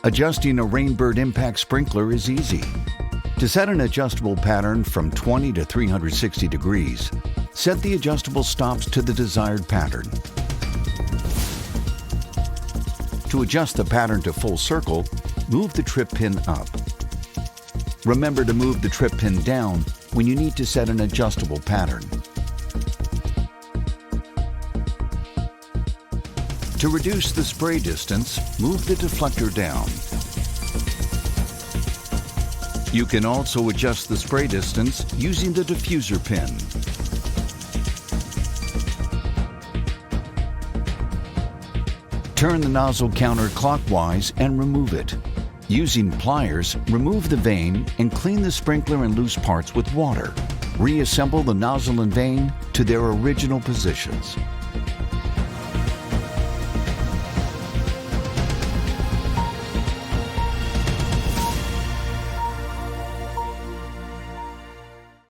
Adjusting a rainbird impact sprinkler is easy. To set an adjustable pattern from 20 to 360 degrees, set the adjustable stops to the desired pattern. To adjust the pattern to full circle, move the trip pin up. Remember to move the trip pin down when you need to set an adjustable pattern. To reduce the spray distance, move the deflector down. You can also adjust the spray distance using the diffuser pin. Turn the nozzle counterclockwise and remove it. Using pliers, remove the vane and clean the sprinkler and loose parts with water. Reassemble the nozzle and vane to their original positions.